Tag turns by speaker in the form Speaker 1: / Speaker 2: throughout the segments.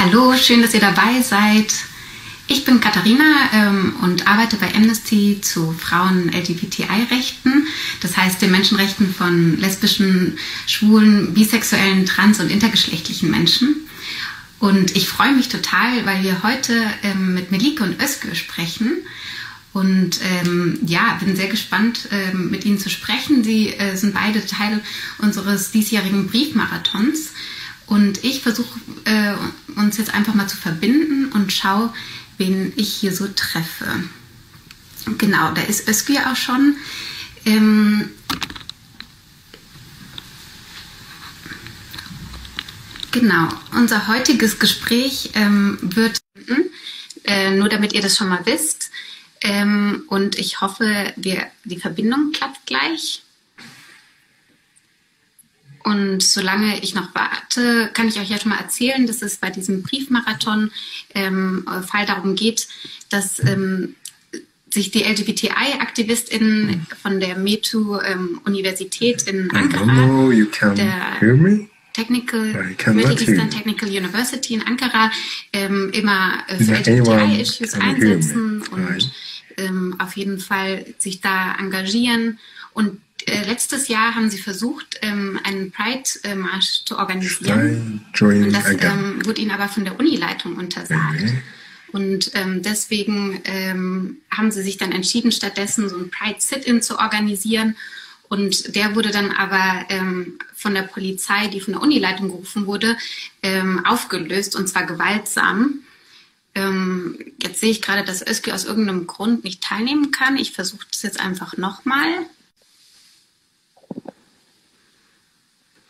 Speaker 1: Hallo, schön, dass ihr dabei seid. Ich bin Katharina und arbeite bei Amnesty zu Frauen LGBTI Rechten, das heißt den Menschenrechten von lesbischen, schwulen, bisexuellen, trans- und intergeschlechtlichen Menschen. Und ich freue mich total, weil wir heute mit Melike und Özgür sprechen. Und bin sehr gespannt, mit ihnen zu sprechen. Sie sind beide Teil unseres diesjährigen Briefmarathons. Und ich versuche uns jetzt einfach mal zu verbinden und schaue, wen ich hier so treffe. Genau, da ist Özgür auch schon. Genau, unser heutiges Gespräch wird, nur damit ihr das schon mal wisst, und ich hoffe, die Verbindung klappt gleich. Und solange ich noch warte, kann ich euch ja schon mal erzählen, dass es bei diesem Briefmarathon Fall darum geht, dass sich die LGBTI-AktivistInnen von der METU Universität in Ankara, der Middle Eastern Technical University in Ankara, immer für LGBTI-Issues einsetzen und auf jeden Fall sich da engagieren. Und letztes Jahr haben sie versucht, einen Pride-Marsch zu organisieren. Und das wurde ihnen aber von der Unileitung untersagt. Und deswegen haben sie sich dann entschieden, stattdessen so einen Pride-Sit-In zu organisieren. Und der wurde dann aber von der Polizei, die von der Unileitung gerufen wurde, aufgelöst, und zwar gewaltsam. Jetzt sehe ich gerade, dass Özgür aus irgendeinem Grund nicht teilnehmen kann. Ich versuche das jetzt einfach nochmal.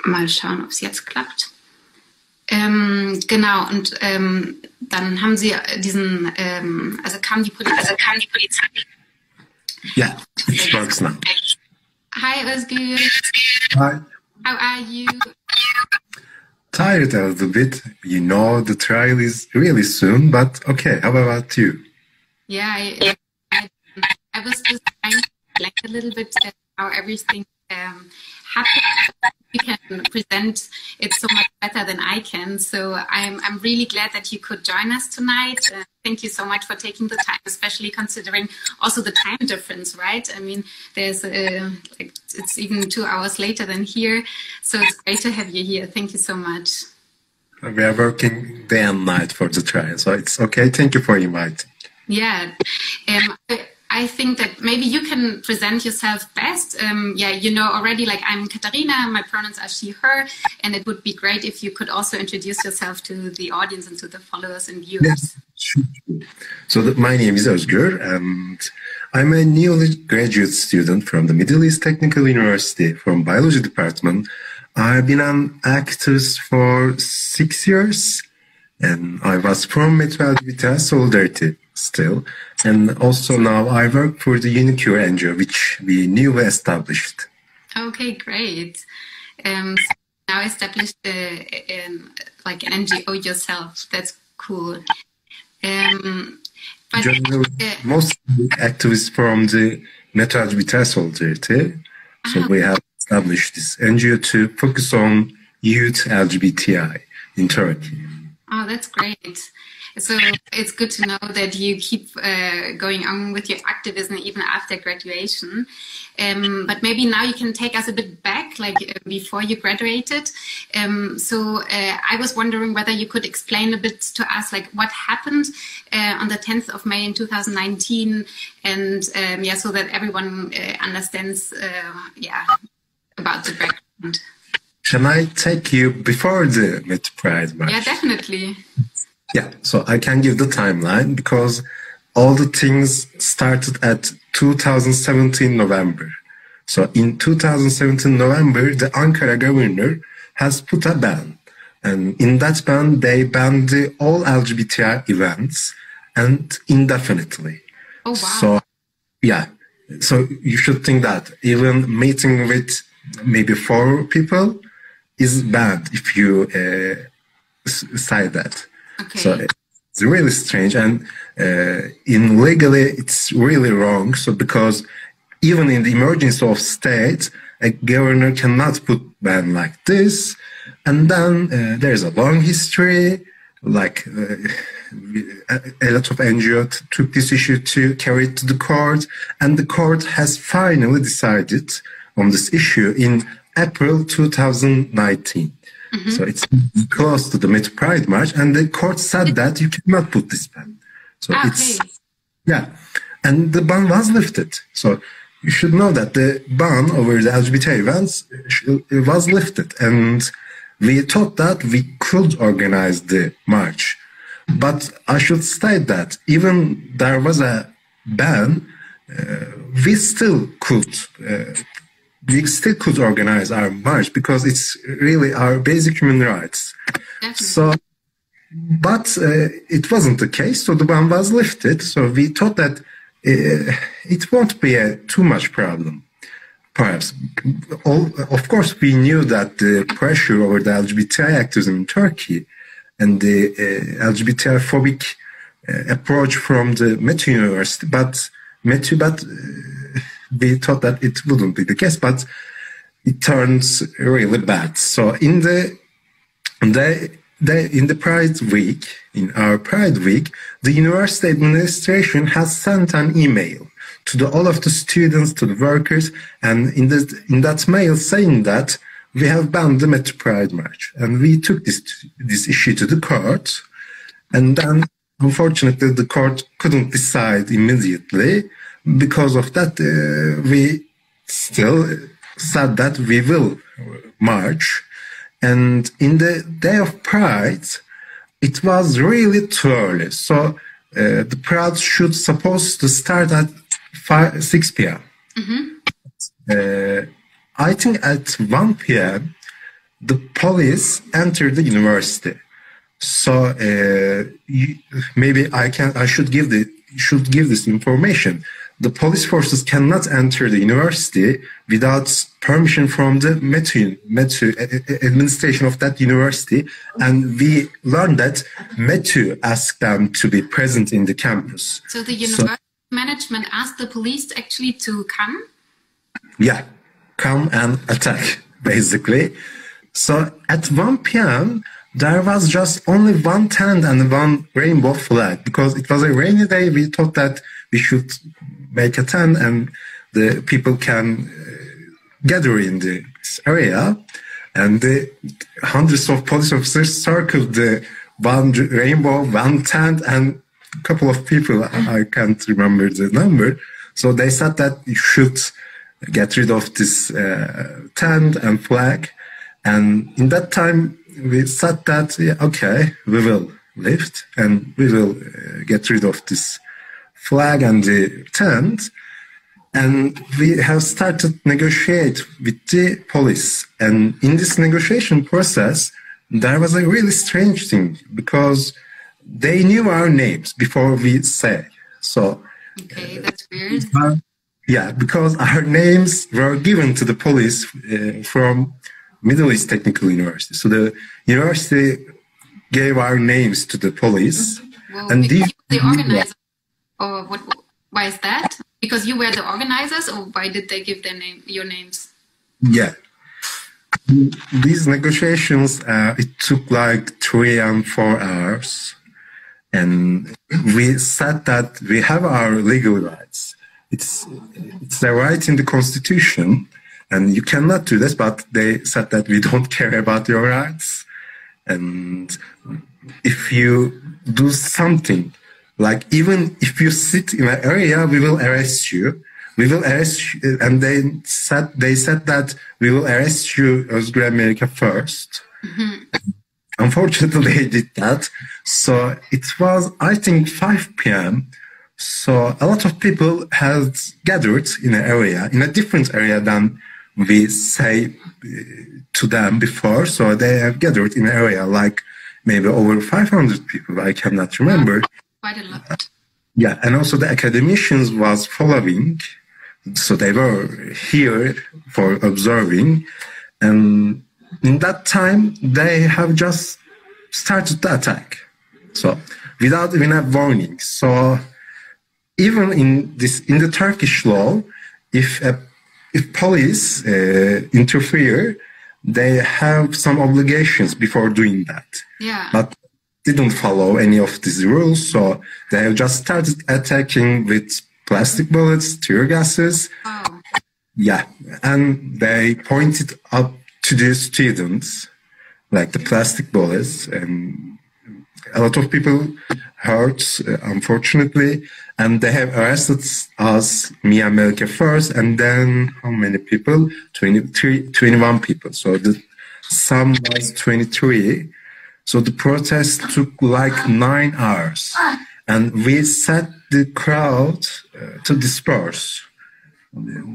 Speaker 1: Mal schauen, ob es jetzt klappt. Genau, und dann haben sie diesen, kam die Polizei.
Speaker 2: Yeah, it works now.
Speaker 1: Hi, Özgür.
Speaker 2: Hi.
Speaker 1: How are you?
Speaker 2: Tired a little bit. You know the trial is really soon, but okay, how about you?
Speaker 1: Yeah, I was just trying to reflect a little bit how everything happened. You can present it so much better than I can. So I'm really glad that you could join us tonight. Thank you so much for taking the time, especially considering also the time difference, right? I mean, there's it's even 2 hours later than here. So it's great to have you here. Thank you so much.
Speaker 2: We are working day and night for the trial, so it's okay. Thank you for inviting.
Speaker 1: Yeah. I think that maybe you can present yourself best. You know already, like, I'm Katharina, my pronouns are she, her, and it would be great if you could also introduce yourself to the audience and to the followers and viewers.
Speaker 2: Yes, sure. So my name is Özgür, and I'm a newly graduate student from the Middle East Technical University from Biology Department. I've been an activist for 6 years, and I was from METU Solidarity still. And also now I work for the Unicure NGO, which we newly established.
Speaker 1: Okay, great. Now established like an NGO yourself. That's cool.
Speaker 2: Mostly activists from the METU Solidarity. So we have established this NGO to focus on youth LGBTI in Turkey.
Speaker 1: Oh, that's great. So it's good to know that you keep going on with your activism even after graduation. But maybe now you can take us a bit back, like before you graduated. I was wondering whether you could explain a bit to us, like, what happened on the 10th of May in 2019, and so that everyone understands, about the background.
Speaker 2: Can I take you before the METU Pride March?
Speaker 1: Yeah, definitely.
Speaker 2: Yeah, so I can give the timeline because all the things started at 2017 November. So in 2017 November, the Ankara governor has put a ban. And in that ban, they banned all LGBTI events and indefinitely.
Speaker 1: Oh, wow.
Speaker 2: So, yeah. So you should think that even meeting with maybe 4 people is bad if you say that.
Speaker 1: Okay.
Speaker 2: So it's really strange, and in legally it's really wrong. So because even in the emergency of state, a governor cannot put ban like this. And then there's a long history, like a lot of NGOs took this issue to carry it to the court, and the court has finally decided on this issue in April 2019. So it's close to the METU Pride March, and the court said that you cannot put this ban. So and the ban was lifted. So you should know that the ban over the LGBT events was lifted, and we thought that we could organize the march. But I should state that even there was a ban, we still could organize our march because it's really our basic human rights. Definitely. So, but it wasn't the case. So the ban was lifted. So we thought that it won't be a too much problem. Perhaps. Of course, we knew that the pressure over the LGBTI activism in Turkey and the LGBTI phobic approach from the METU University, but we thought that it wouldn't be the case, but it turns really bad. So in the Pride Week, in our Pride Week, the university administration has sent an email to all of the students, to the workers, and in that mail saying that we have banned the METU Pride March. And we took this issue to the court, and then unfortunately the court couldn't decide immediately. Because of that, we still said that we will march. And in the day of Pride, it was really too early. So the Pride should supposed to start at 6 p.m. I think at 1 p.m. the police entered the university. So maybe I should give this information. The police forces cannot enter the university without permission from the METU administration of that university. And we learned that METU asked them to be present in the campus.
Speaker 1: So the university management asked the police actually to come?
Speaker 2: Yeah, come and attack, basically. So at 1 p.m., there was just only one tent and one rainbow flag. Because it was a rainy day, we thought that we should make a tent and the people can gather in this area. And the hundreds of police officers circled the one rainbow, one tent, and a couple of people, I can't remember the number. So they said that you should get rid of this tent and flag. And in that time, we said that, okay, we will lift and we will get rid of this flag and the tent. And we have started negotiate with the police. And in this negotiation process, there was a really strange thing because they knew our names before we say. So,
Speaker 1: okay, that's weird.
Speaker 2: Yeah, because our names were given to the police from Middle East Technical University. So the university gave our names to the police.
Speaker 1: Well, and the organizers, or what? Why is that? Because you were the organizers, or why did they give your names?
Speaker 2: Yeah. These negotiations, it took like 3 and 4 hours. And we said that we have our legal rights. It's a right in the Constitution, and you cannot do this, but they said that we don't care about your rights. And if you do something, like even if you sit in an area, we will arrest you. We will arrest you. And they said that we will arrest you, Özgür and Melike, first. Mm-hmm. Unfortunately, they did that. So it was, I think, 5 p.m. So a lot of people had gathered in an area, in a different area than we say to them before. So they have gathered in an area like maybe over 500 people. I cannot remember.
Speaker 1: Quite a lot.
Speaker 2: Yeah, and also the academicians was following. So they were here for observing. And in that time, they have just started the attack. So without even a warning. So even in the Turkish law, if police interfere, they have some obligations before doing that.
Speaker 1: Yeah.
Speaker 2: But didn't follow any of these rules, so they have just started attacking with plastic bullets, tear gases.
Speaker 1: Oh.
Speaker 2: Yeah, and they pointed up to the students, like the plastic bullets, and a lot of people hurt, unfortunately, and they have arrested us, me and Melike first, and then how many people? 21 people. So the sum was 23. So the protest took like 9 hours, and we set the crowd to disperse.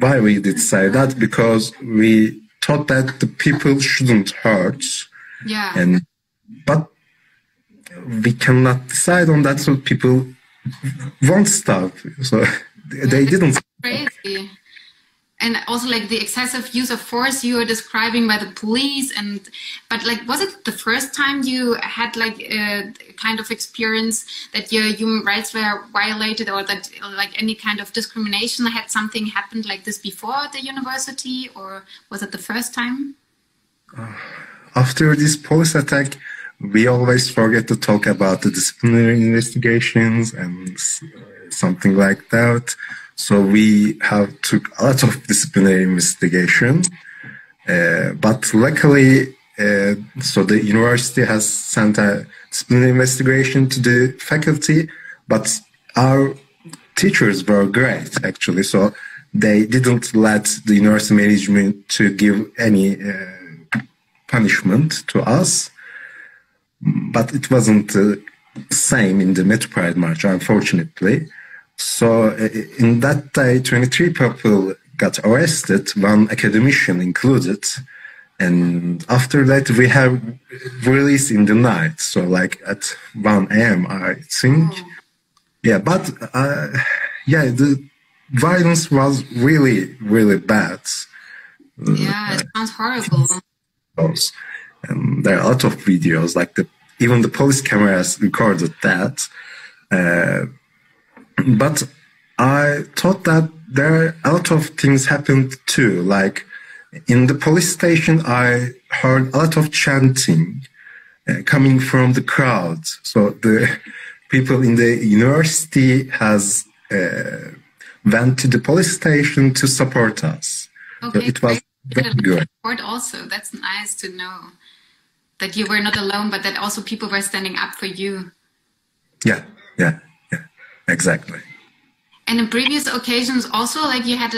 Speaker 2: Why we did say that? Because we thought that the people shouldn't hurt.
Speaker 1: Yeah.
Speaker 2: But we cannot decide on that, so people won't stop. So they didn't.
Speaker 1: Crazy. And also like the excessive use of force you are describing by the police, but like, was it the first time you had like a kind of experience that your human rights were violated, or that like any kind of discrimination, had something happened like this before at the university, or was it the first time?
Speaker 2: After this police attack, we always forget to talk about the disciplinary investigations and something like that. So we have took a lot of disciplinary investigation, but luckily, so the university has sent a disciplinary investigation to the faculty, but our teachers were great, actually. So they didn't let the university management to give any punishment to us, but it wasn't the same in the METU Pride March, unfortunately. So in that day, 23 people got arrested, one academician included. And after that, we have released in the night. So like at 1 a.m., I think. Oh. Yeah, but the violence was really, really bad.
Speaker 1: Yeah, it sounds horrible.
Speaker 2: And there are a lot of videos, like even the police cameras recorded that. But I thought that there are a lot of things happened too. Like in the police station, I heard a lot of chanting coming from the crowd. So the people in the university has went to the police station to support us.
Speaker 1: Okay,
Speaker 2: so it was very good.
Speaker 1: Support also. That's nice to know that you were not alone, but that also people were standing up for you.
Speaker 2: Yeah. Exactly.
Speaker 1: And in previous occasions also, like you had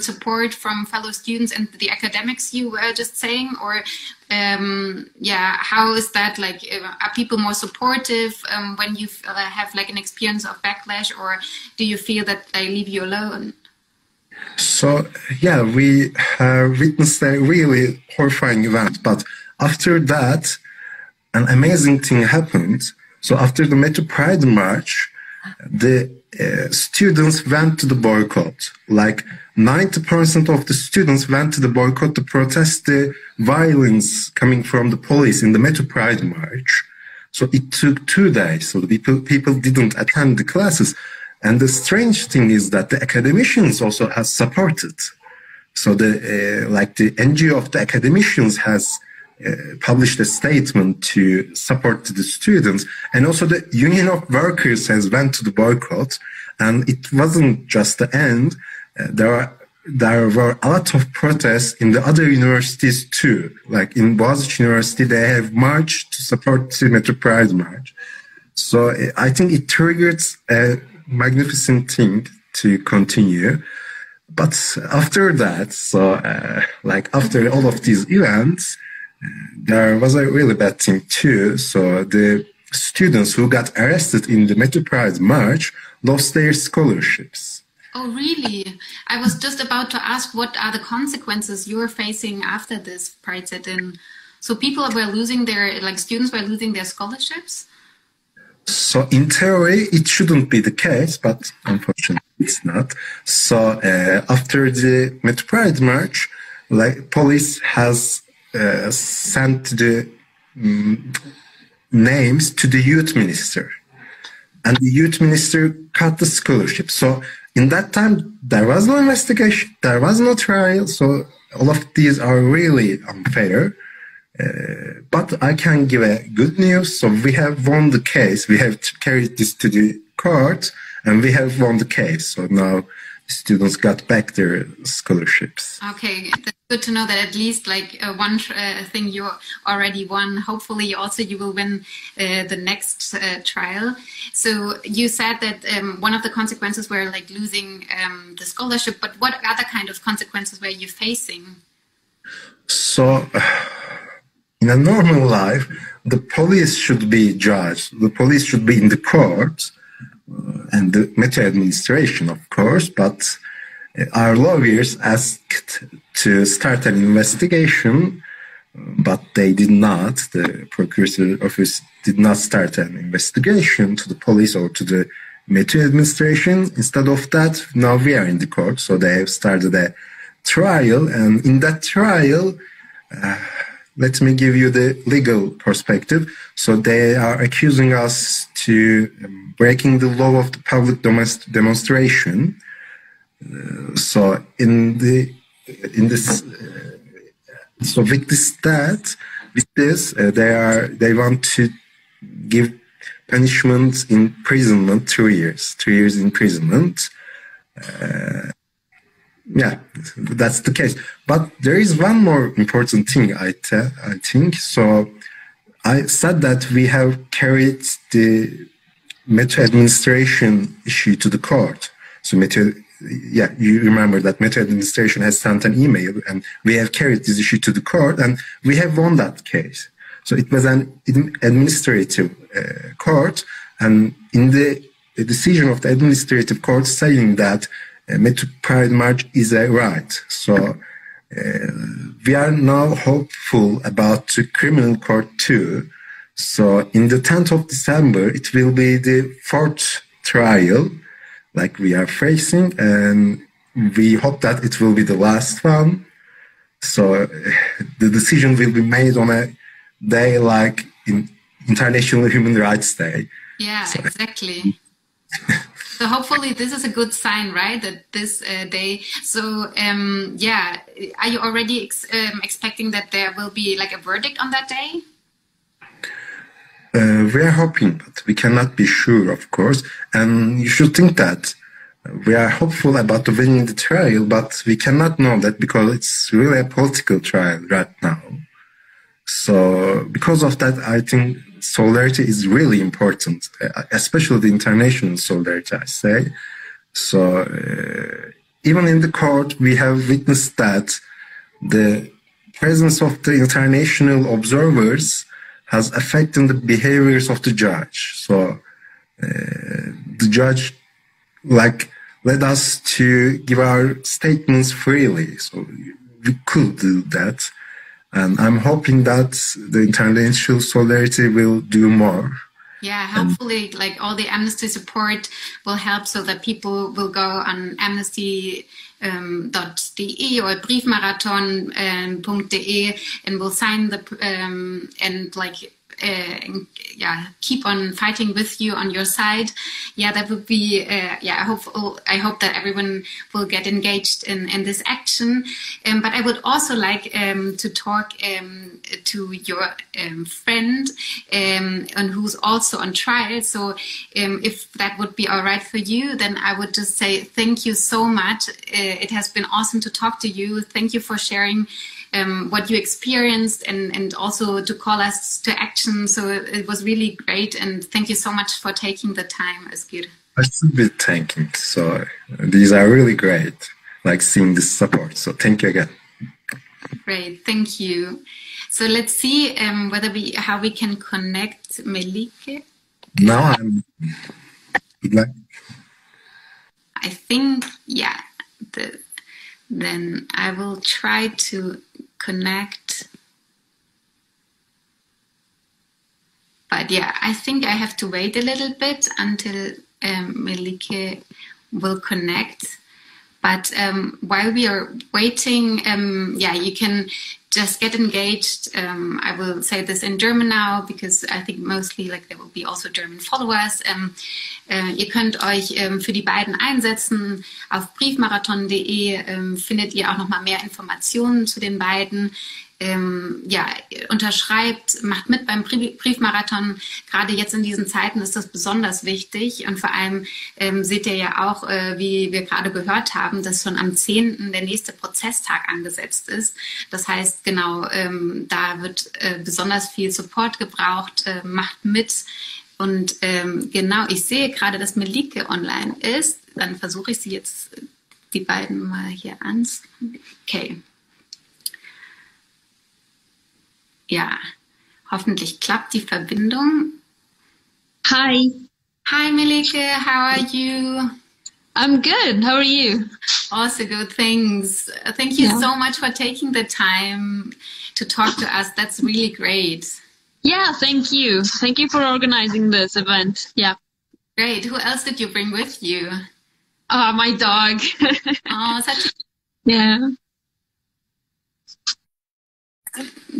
Speaker 1: support from fellow students and the academics you were just saying, or how is that, like, are people more supportive when you have like an experience of backlash, or do you feel that they leave you alone?
Speaker 2: So, yeah, we have witnessed a really horrifying event, but after that, an amazing thing happened. So after the METU Pride March, the students went to the boycott. Like 90% of the students went to the boycott to protest the violence coming from the police in the METU Pride March. So it took 2 days. So the people didn't attend the classes. And the strange thing is that the academicians also has supported. So the NGO of the academicians has published a statement to support the students, and also the Union of Workers has went to the boycott, and it wasn't just the end. There were a lot of protests in the other universities too. Like in Boğaziçi University, they have marched to support the METU Pride March. So I think it triggered a magnificent thing to continue. But after that, after all of these events, there was a really bad thing too. So the students who got arrested in the METU Pride March lost their scholarships.
Speaker 1: Oh, really? I was just about to ask, what are the consequences you're facing after this Pride sit-in? So people were losing students were losing their scholarships?
Speaker 2: So in theory, it shouldn't be the case, but unfortunately it's not. So after the METU Pride March, police has sent the names to the youth minister, and the youth minister cut the scholarship. So in that time, there was no investigation, there was no trial. So all of these are really unfair. But I can give a good news. So we have won the case. We have carried this to the court, and we have won the case. So now students got back their scholarships.
Speaker 1: Okay, that's good to know that at least one thing you already won. Hopefully also you will win the next trial. So you said that one of the consequences were like losing the scholarship, but what other kind of consequences were you facing?
Speaker 2: So in a normal life, the police should be judged. The police should be in the court. And the METU administration, of course, but our lawyers asked to start an investigation, but they did not. The procurator office did not start an investigation to the police or to the METU administration. Instead of that, now we are in the court, so they have started a trial, and in that trial, let me give you the legal perspective. So they are accusing us to breaking the law of the public demonstration. So with this, they want to give punishment, imprisonment, 2 years, 2 years imprisonment. Yeah, that's the case. But there is one more important thing, I think. So I said that we have carried the METU administration issue to the court. So METU, yeah, you remember that METU administration has sent an email, and we have carried this issue to the court, and we have won that case. So it was an administrative court, and in the decision of the administrative court saying that METU Pride March is a right. So we are now hopeful about the criminal court too. So in the 10th of December, it will be the 4th trial like we are facing, and we hope that it will be the last one. So the decision will be made on a day like in International Human Rights Day.
Speaker 1: Yeah, so, exactly. So hopefully this is a good sign, right? That this day. So yeah, are you already expecting that there will be like a verdict on that day?
Speaker 2: We are hoping, but we cannot be sure, of course. And you should think that we are hopeful about winning the trial, but we cannot know that because it's really a political trial right now. So because of that, I think solidarity is really important, especially the international solidarity, I say. So even in the court, we have witnessed that the presence of the international observers has affected the behaviors of the judge. So the judge led us to give our statements freely. So we could do that. And I'm hoping that the international solidarity will do more.
Speaker 1: Yeah, hopefully like all the Amnesty support will help so that people will go on amnesty.de or briefmarathon.de and will sign the and like yeah, keep on fighting with you on your side. Yeah, that would be yeah. I hope that everyone will get engaged in this action. But I would also like to talk to your friend and who's also on trial. So if that would be all right for you, then I would just say thank you so much. It has been awesome to talk to you. Thank you for sharing what you experienced and also to call us to action. So it was really great. And thank you so much for taking the time, Özgür.
Speaker 2: I should be thanking. So these are really great, like seeing this support. So thank you again.
Speaker 1: Great. Thank you. So let's see how we can connect Melike.
Speaker 2: Now I'm like,
Speaker 1: I think, yeah, then I will try to connect. But yeah, I think I have to wait a little bit until Melike will connect. But while we are waiting, yeah, you can just get engaged. I will say this in German now, because I think mostly like there will be also German followers. Ihr könnt euch für die beiden einsetzen. Auf briefmarathon.de findet ihr auch noch mal mehr Informationen zu den beiden. unterschreibt, macht mit beim Briefmarathon. Gerade jetzt in diesen Zeiten ist das besonders wichtig. Und vor allem seht ihr ja auch, wie wir gerade gehört haben, dass schon am 10. der nächste Prozesstag angesetzt ist. Das heißt, genau, da wird besonders viel Support gebraucht. Macht mit. Und genau, ich sehe gerade, dass Melike online ist. Dann versuche ich sie jetzt, die beiden mal hier ans. Okay. Ja, hoffentlich klappt die Verbindung.
Speaker 3: Hi.
Speaker 1: Hi, Melike. How are you?
Speaker 3: I'm good. How are you?
Speaker 1: Also good, thanks. Thank you so much for taking the time to talk to us. That's really great.
Speaker 3: Yeah, thank you. Thank you for organizing this event. Yeah.
Speaker 1: Great. Who else did you bring with you?
Speaker 3: My dog.
Speaker 1: Oh, such a...
Speaker 3: Yeah.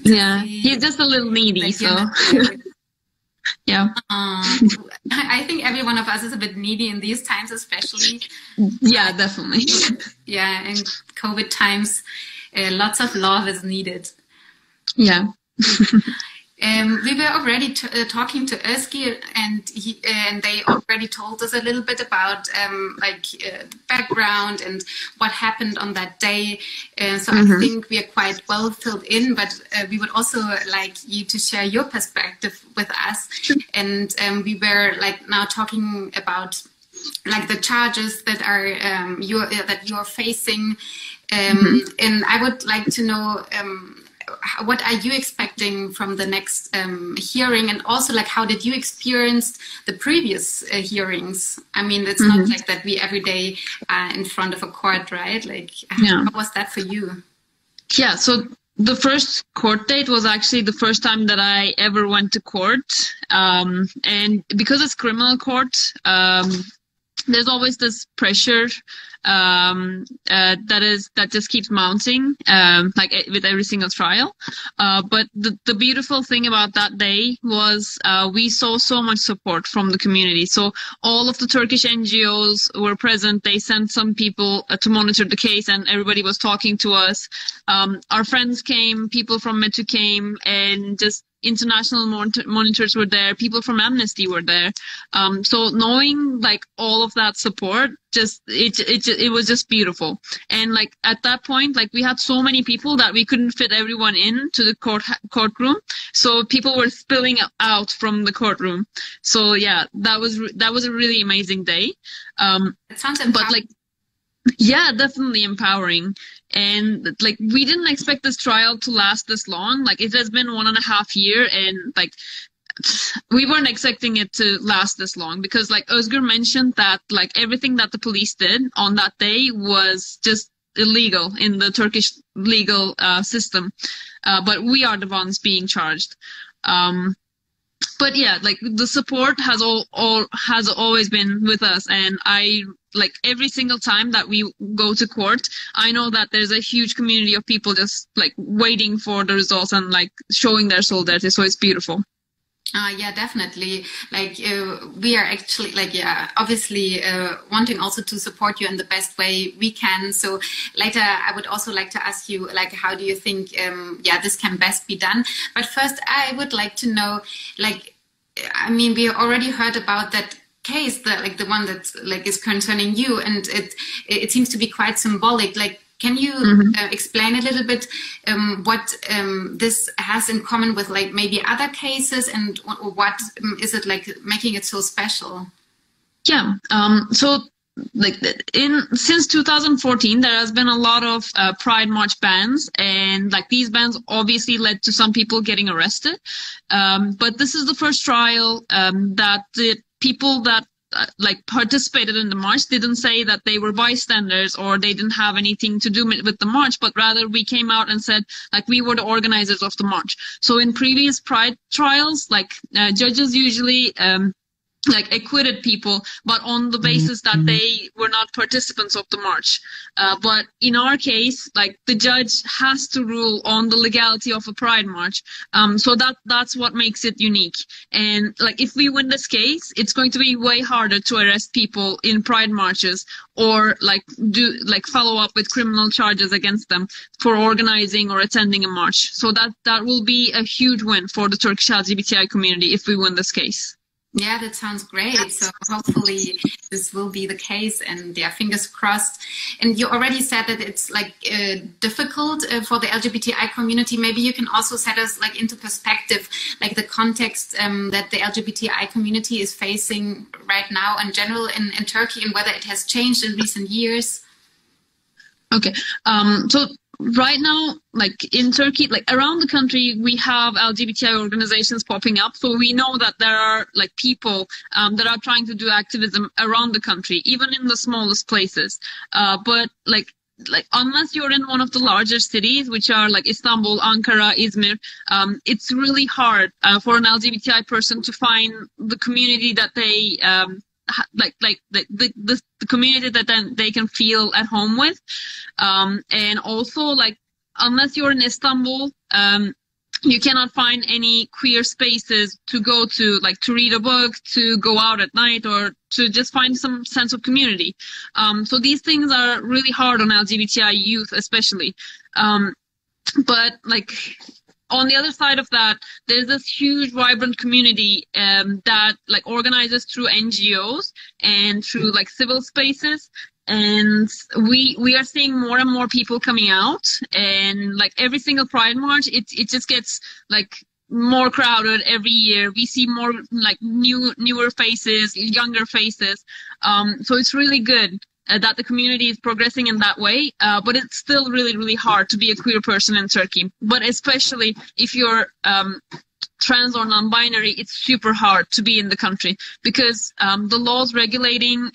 Speaker 3: Yeah, he's just a little needy, like, so... Yeah.
Speaker 1: I think every one of us is a bit needy in these times, especially.
Speaker 3: Yeah, definitely.
Speaker 1: Yeah, in COVID times, lots of love is needed.
Speaker 3: Yeah.
Speaker 1: We were already talking to Özgür, and they already told us a little bit about background and what happened on that day. So I think we are quite well filled in, but we would also like you to share your perspective with us. And we were now talking about the charges that are you're facing, and I would like to know. What are you expecting from the next hearing, and also how did you experience the previous hearings? I mean, it's not like that we every day are in front of a court, right? How was that for you?
Speaker 3: Yeah, so the first court date was actually the first time that I ever went to court, and because it's criminal court, there's always this pressure that just keeps mounting, with every single trial. But the beautiful thing about that day was we saw so much support from the community. So all of the Turkish NGOs were present. They sent some people to monitor the case, and everybody was talking to us. Our friends came, people from METU came, and just international monitors were there, people from Amnesty were there. So knowing all of that support, it was just beautiful. And at that point, we had so many people that we couldn't fit everyone into the courtroom. So people were spilling out from the courtroom. So yeah, that was a really amazing day.
Speaker 1: It sounds empowering.
Speaker 3: Yeah, definitely empowering. And we didn't expect this trial to last this long. It has been 1.5 years, and we weren't expecting it to last this long, because Özgür mentioned that everything that the police did on that day was just illegal in the Turkish legal system. But we are the ones being charged. But yeah, the support has has always been with us, and I every single time that we go to court, I know that there's a huge community of people just waiting for the results and showing their solidarity. So it's beautiful.
Speaker 1: Yeah, definitely. We are actually obviously wanting also to support you in the best way we can. So later, I would also like to ask you, how do you think, this can best be done? But first, I would like to know, I mean, we already heard about that case, the one that is concerning you, and it seems to be quite symbolic. Can you explain a little bit what this has in common with maybe other cases, and what is it making it so special?
Speaker 3: Yeah. So since 2014, there has been a lot of Pride March bans, and these bans obviously led to some people getting arrested. But this is the first trial that the people that participated in the march didn't say that they were bystanders or they didn't have anything to do with the march, but rather we came out and said we were the organizers of the march. So in previous Pride trials, judges usually like acquitted people, but on the basis that they were not participants of the march. But in our case, like the judge has to rule on the legality of a pride march. So that's what makes it unique. And like if we win this case, it's going to be way harder to arrest people in pride marches or like follow up with criminal charges against them for organizing or attending a march. So that will be a huge win for the Turkish LGBTI community if we win this case.
Speaker 1: Yeah, that sounds great. So hopefully this will be the case, and yeah, fingers crossed. And you already said that it's like difficult for the LGBTI community. Maybe you can also set us like into perspective, like the context that the LGBTI community is facing right now in general in Turkey, and whether it has changed in recent years.
Speaker 3: Okay. So right now, like in Turkey, like around the country, we have LGBTI organizations popping up. So we know that there are like people that are trying to do activism around the country, even in the smallest places. But like unless you're in one of the larger cities, which are like Istanbul, Ankara, Izmir, it's really hard for an LGBTI person to find the community that they the community that then they can feel at home with, and also like unless you're in Istanbul, you cannot find any queer spaces to go to, like to read a book, to go out at night, or to just find some sense of community. So these things are really hard on LGBTI youth, especially. But like on the other side of that, there's this huge, vibrant community that like organizes through NGOs and through like civil spaces. And we are seeing more and more people coming out, and like every single Pride March, it just gets like more crowded every year. We see more like newer faces, younger faces. So it's really good that the community is progressing in that way, but it's still really, really hard to be a queer person in Turkey. But especially if you're trans or non-binary, it's super hard to be in the country because the laws regulating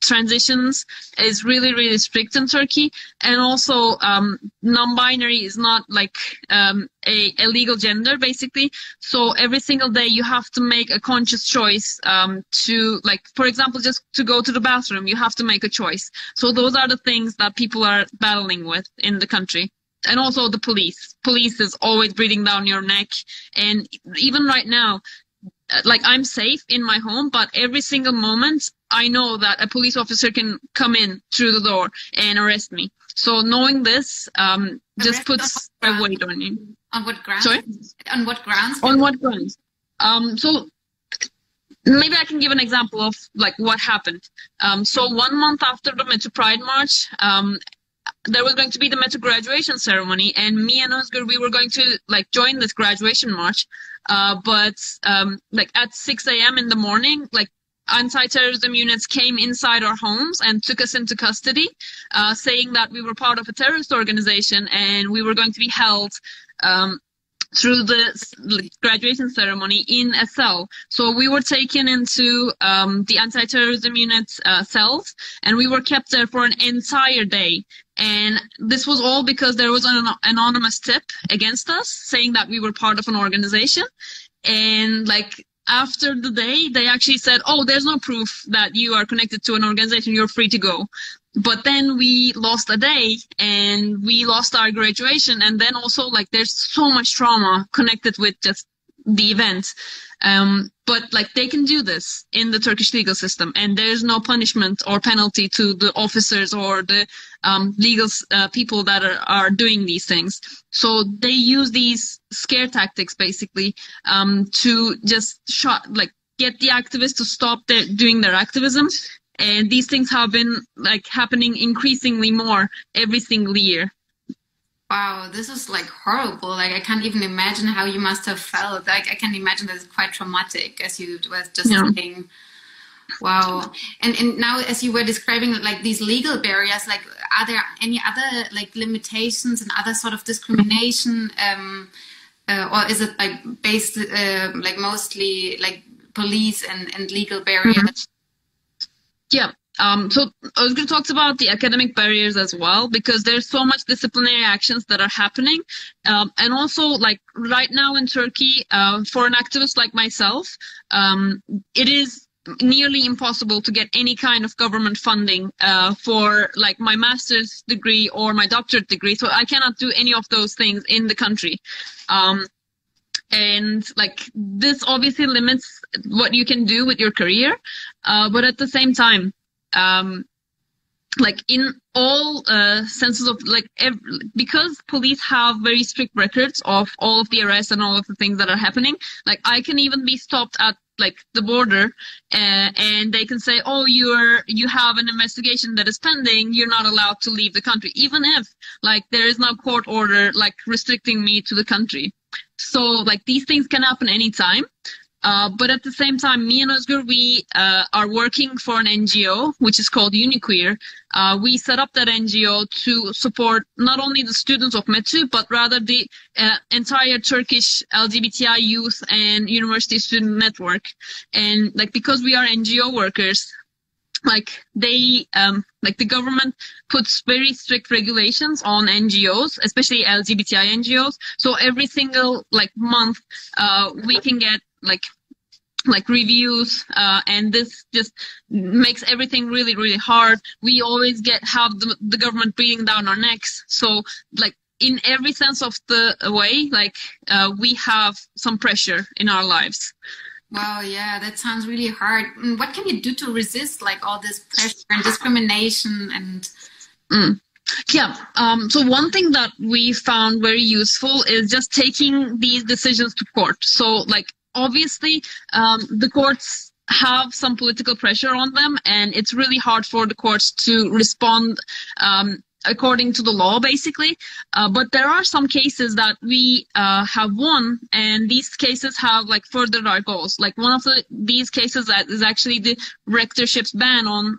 Speaker 3: transitions is really, really strict in Turkey. And also non-binary is not like a legal gender, basically. So every single day you have to make a conscious choice to, like, for example, just to go to the bathroom, you have to make a choice. So those are the things that people are battling with in the country. And also the police. Police is always breathing down your neck. And even right now, like I'm safe in my home, but every single moment I know that a police officer can come in through the door and arrest me. So knowing this just puts a weight on you.
Speaker 1: On what grounds?
Speaker 3: Sorry?
Speaker 1: On what grounds?
Speaker 3: On what grounds? So maybe I can give an example of like what happened. So 1 month after the METU Pride March, there was going to be the METU graduation ceremony, and me and Özgür, we were going to like join this graduation march. But like at 6 a.m. in the morning, like anti-terrorism units came inside our homes and took us into custody, saying that we were part of a terrorist organization and we were going to be held through the graduation ceremony in a cell. So we were taken into the anti-terrorism unit's cells, and we were kept there for an entire day. And this was all because there was an anonymous tip against us saying that we were part of an organization. And like after the day, they actually said, oh, there's no proof that you are connected to an organization. You're free to go. But then we lost a day and we lost our graduation. And then also like there's so much trauma connected with just the event. But like they can do this in the Turkish legal system, and there's no punishment or penalty to the officers or the legal people that are doing these things. So they use these scare tactics basically to just get the activists to stop doing their activism. And these things have been like happening increasingly more every single year.
Speaker 1: Wow, this is like horrible. Like I can't even imagine how you must have felt. Like I can imagine that it's quite traumatic, as you were just saying. Wow. And now, as you were describing like these legal barriers, like are there any other like limitations and other sort of discrimination, or is it like based like mostly like police and legal barriers?
Speaker 3: Yeah. So Özgür talks about the academic barriers as well, because there's so much disciplinary actions that are happening. And also, like right now in Turkey, for an activist like myself, it is nearly impossible to get any kind of government funding for like my master's degree or my doctorate degree. So I cannot do any of those things in the country. And like this obviously limits what you can do with your career. But at the same time, like in all senses of like, because police have very strict records of all of the arrests and all of the things that are happening, like I can even be stopped at like the border and they can say, oh, you have an investigation that is pending, you're not allowed to leave the country, even if like there is no court order like restricting me to the country. So like these things can happen anytime. But at the same time, me and Özgür, we are working for an NGO, which is called Uniqueer. We set up that NGO to support not only the students of METU, but rather the entire Turkish LGBTI youth and university student network. And like, because we are NGO workers, like they, like the government puts very strict regulations on NGOs, especially LGBTI NGOs. So every single like month, we can get like reviews, and this just makes everything really, really hard. We always have the government breathing down our necks. So like in every sense of the way, like we have some pressure in our lives.
Speaker 1: Wow, yeah, that sounds really hard. What can you do to resist like all this pressure and discrimination and...
Speaker 3: Yeah. So one thing that we found very useful is just taking these decisions to court. So like, obviously, the courts have some political pressure on them, and it's really hard for the courts to respond according to the law, basically. But there are some cases that we have won, and these cases have like furthered our goals. Like one of these cases that is actually the rectorship's ban on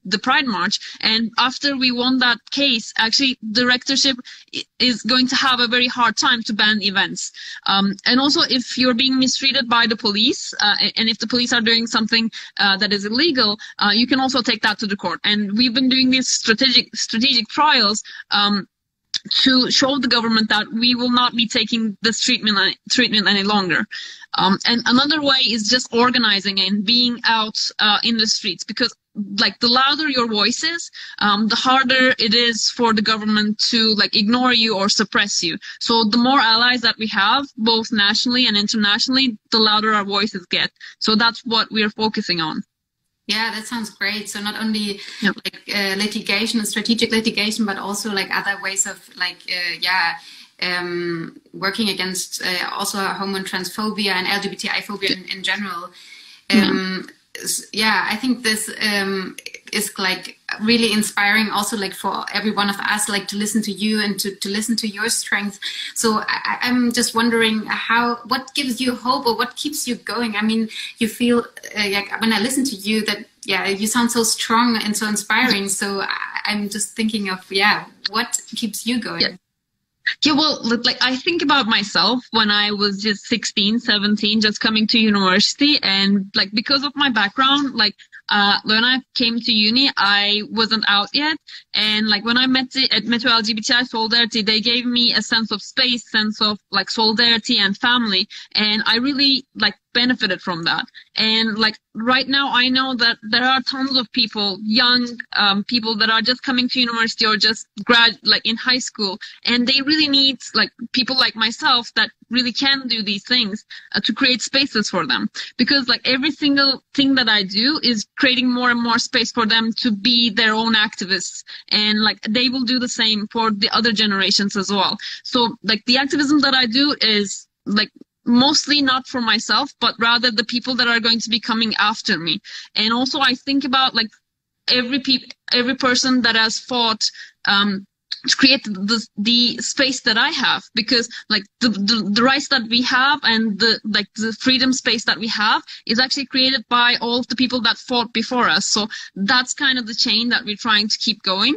Speaker 3: the Pride March. And after we won that case, actually the rectorship is going to have a very hard time to ban events. And also, if you're being mistreated by the police, and if the police are doing something that is illegal, you can also take that to the court. And we've been doing these strategic trials to show the government that we will not be taking this treatment any longer. And another way is just organizing and being out in the streets, because like the louder your voice is, the harder it is for the government to like ignore you or suppress you. So the more allies that we have, both nationally and internationally, the louder our voices get. So that's what we are focusing on.
Speaker 1: Yeah, that sounds great. So not only like litigation, strategic litigation, but also like other ways of like, working against also homo and transphobia and LGBTI phobia in general. I think this is like really inspiring also like for every one of us, like to listen to you and to listen to your strength. So I'm just wondering what gives you hope or what keeps you going? I mean, you feel like when I listen to you that, you sound so strong and so inspiring. So I'm just thinking of, what keeps you going?
Speaker 3: Yeah, well, like I think about myself when I was just 16, 17, just coming to university, and like because of my background, like when I came to uni, I wasn't out yet, and like when I met at METU LGBTI Solidarity, they gave me a sense of space, sense of like solidarity and family, and I really like benefited from that. And like right now, I know that there are tons of people, young people that are just coming to university or just like in high school, and they really need like people like myself that really can do these things to create spaces for them. Because like every single thing that I do is creating more and more space for them to be their own activists, and like they will do the same for the other generations as well. So like the activism that I do is like mostly not for myself, but rather the people that are going to be coming after me. And also I think about like every person that has fought to create the space that I have, because like the rights that we have and the freedom space that we have is actually created by all of the people that fought before us. So that's kind of the chain that we're trying to keep going.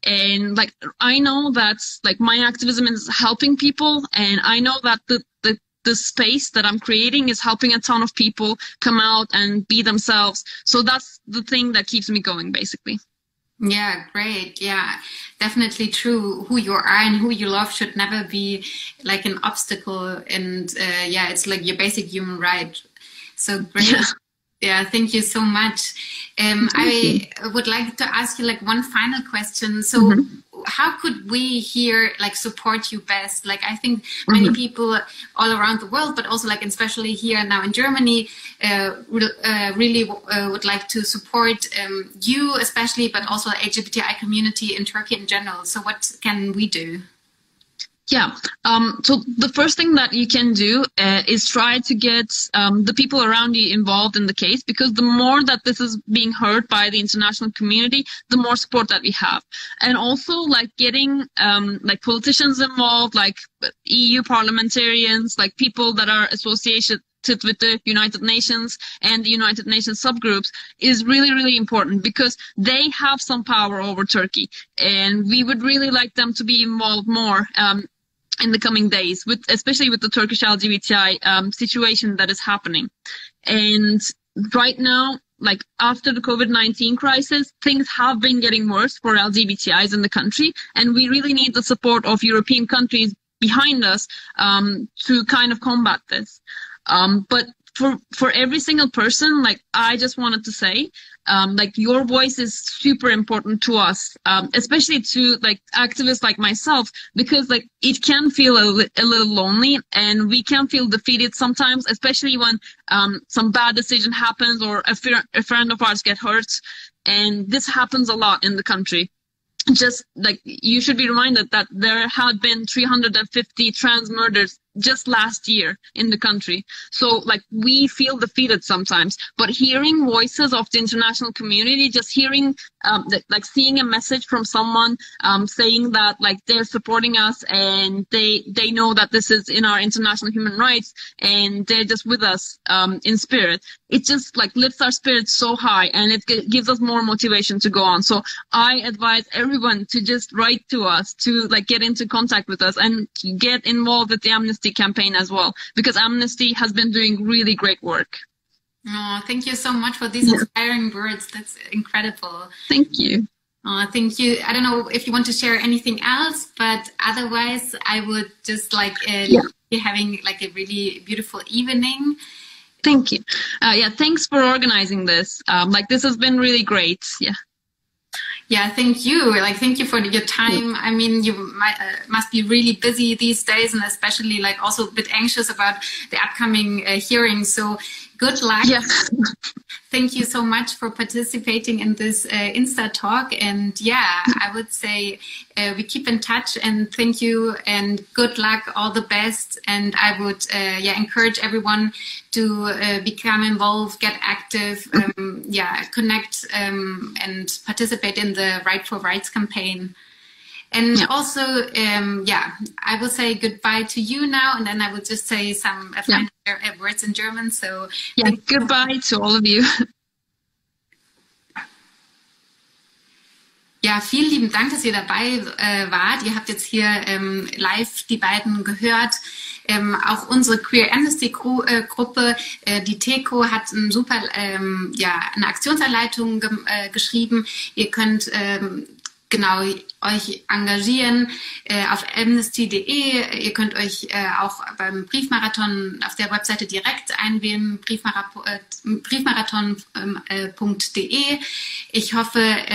Speaker 3: And like I know that like my activism is helping people, and I know that the the space that I'm creating is helping a ton of people come out and be themselves. So that's the thing that keeps me going, basically.
Speaker 1: Yeah, great. Yeah, definitely true. Who you are and who you love should never be like an obstacle. And yeah, it's like your basic human right. So great. Yeah, thank you so much. I would like to ask you like one final question. So how could we here like support you best? Like I think many people all around the world, but also like especially here now in Germany, really would like to support you especially, but also the LGBTI community in Turkey in general. So what can we do?
Speaker 3: Yeah. So the first thing that you can do is try to get the people around you involved in the case, because the more that this is being heard by the international community, the more support that we have. And also like getting like politicians involved, like EU parliamentarians, like people that are associated with the United Nations and the United Nations subgroups is really, really important, because they have some power over Turkey. And we would really like them to be involved more in the coming days, especially with the Turkish LGBTI situation that is happening. And right now, like after the COVID-19 crisis, things have been getting worse for LGBTIs in the country. And we really need the support of European countries behind us to kind of combat this. But for every single person, like I just wanted to say, like your voice is super important to us, especially to like activists like myself, because like it can feel a little lonely, and we can feel defeated sometimes, especially when some bad decision happens or a friend of ours get hurt. And this happens a lot in the country. Just like you should be reminded that there had been 350 trans murders just last year in the country. So like we feel defeated sometimes, but hearing voices of the international community, just hearing like seeing a message from someone saying that like they're supporting us and they know that this is in our international human rights and they're just with us in spirit, it just like lifts our spirits so high, and it gives us more motivation to go on. So I advise everyone to just write to us, to like get into contact with us and get involved with the Amnesty campaign as well, because Amnesty has been doing really great work.
Speaker 1: Oh, thank you so much for these inspiring words. That's incredible.
Speaker 3: Thank you.
Speaker 1: Thank you. I don't know if you want to share anything else, but otherwise I would just like be having like a really beautiful evening.
Speaker 3: Thank you. Yeah, thanks for organizing this. Like this has been really great. Yeah.
Speaker 1: Yeah, thank you. Like, thank you for your time. I mean, you must be really busy these days, and especially like also a bit anxious about the upcoming hearings. So good luck.
Speaker 3: Yeah.
Speaker 1: Thank you so much for participating in this Insta talk. And yeah, I would say we keep in touch, and thank you and good luck, all the best. And I would encourage everyone to become involved, get active, connect and participate in the Right for Rights campaign. And also, I will say goodbye to you now, and then I will just say some final words in German. So
Speaker 3: goodbye to all of you.
Speaker 1: Ja, vielen lieben Dank, dass ihr dabei wart. Ihr habt jetzt hier live die beiden gehört. Auch unsere Queer Amnesty Gruppe, die TECO, hat eine super eine Aktionsanleitung geschrieben. Ihr könnt euch engagieren auf amnesty.de. Ihr könnt euch auch beim Briefmarathon auf der Webseite direkt einwählen, briefmarathon.de. Ich hoffe,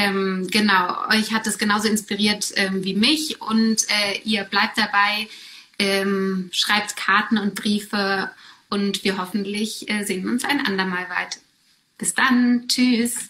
Speaker 1: euch hat es genauso inspiriert wie mich, und ihr bleibt dabei, schreibt Karten und Briefe, und wir hoffentlich sehen uns ein andermal weiter. Bis dann. Tschüss.